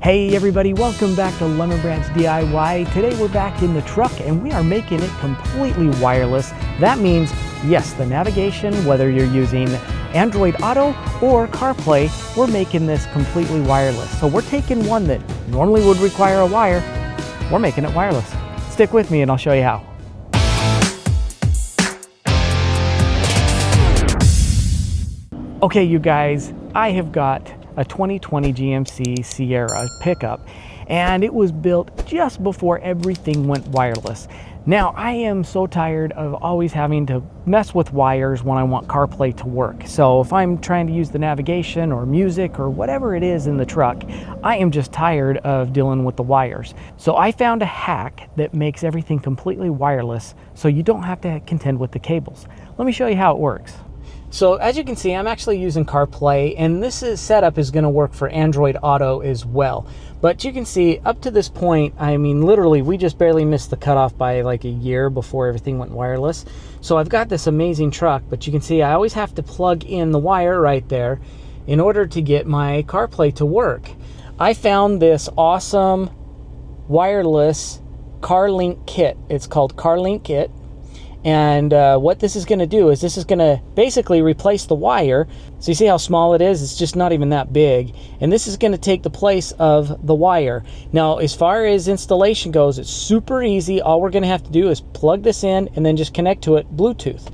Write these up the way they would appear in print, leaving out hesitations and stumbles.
Hey everybody, welcome back to Lemon Branch DIY. Today we're back in the truck and we are making it completely wireless. That means, yes, the navigation, whether you're using Android Auto or CarPlay, we're making this completely wireless. So we're taking one that normally would require a wire, we're making it wireless. Stick with me and I'll show you how. Okay, you guys, I have got a 2020 GMC Sierra pickup, and it was built just before everything went wireless. Now, I am so tired of always having to mess with wires when I want CarPlay to work. So if I'm trying to use the navigation or music or whatever it is in the truck, I am just tired of dealing with the wires. So I found a hack that makes everything completely wireless so you don't have to contend with the cables. Let me show you how it works. So as you can see, I'm actually using CarPlay, and this setup is going to work for Android Auto as well. But you can see up to this point, I mean, literally, we just barely missed the cutoff by like a year before everything went wireless. So I've got this amazing truck, but you can see I always have to plug in the wire right there in order to get my CarPlay to work. I found this awesome wireless CarLink kit. It's called CarLink kit. And what this is going to do is this is going to basically replace the wire. So you see how small it is? It's just not even that big. And this is going to take the place of the wire. Now, as far as installation goes, it's super easy. All we're going to have to do is plug this in and then just connect to it Bluetooth.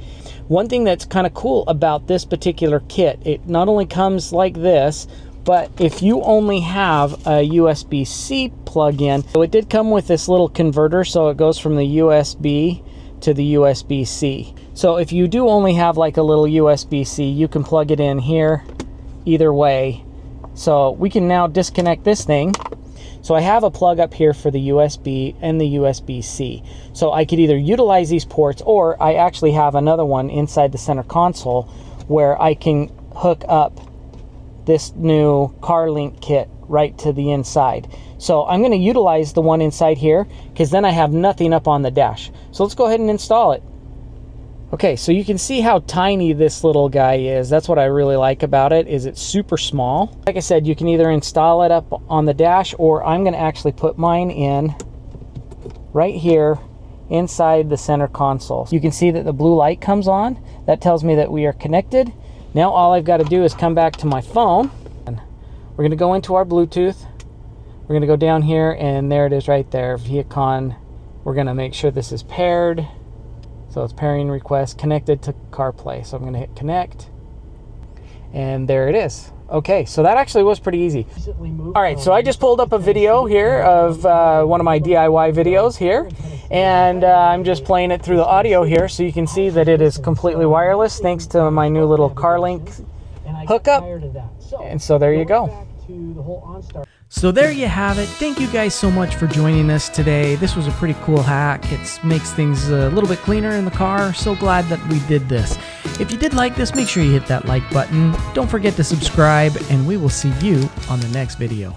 One thing that's kind of cool about this particular kit, it not only comes like this, but if you only have a USB-C plug-in, so it did come with this little converter, so it goes from the USB to the USB-C. So if you do only have like a little USB-C, you can plug it in here either way. So we can now disconnect this thing. So I have a plug up here for the USB and the USB-C. So I could either utilize these ports, or I actually have another one inside the center console where I can hook up this new CarLink kit right to the inside. So I'm going to utilize the one inside here because then I have nothing up on the dash. So let's go ahead and install it. Okay, so you can see how tiny this little guy is. That's what I really like about it, is it's super small. Like I said, you can either install it up on the dash, or I'm going to actually put mine in right here inside the center console. You can see that the blue light comes on. That tells me that we are connected. Now all I've got to do is come back to my phone. We're going to go into our Bluetooth. We're going to go down here, and there it is right there, Viacon. We're going to make sure this is paired. So it's pairing request connected to CarPlay. So I'm going to hit connect, and there it is. Okay, so that actually was pretty easy. All right, so I just pulled up a video here of one of my DIY videos here, and I'm just playing it through the audio here, so you can see that it is completely wireless thanks to my new little CarLink hookup. And so there you go. So there you have it. Thank you guys so much for joining us today. This was a pretty cool hack. It makes things a little bit cleaner in the car. So glad that we did this. If you did like this, make sure you hit that like button. Don't forget to subscribe, and we will see you on the next video.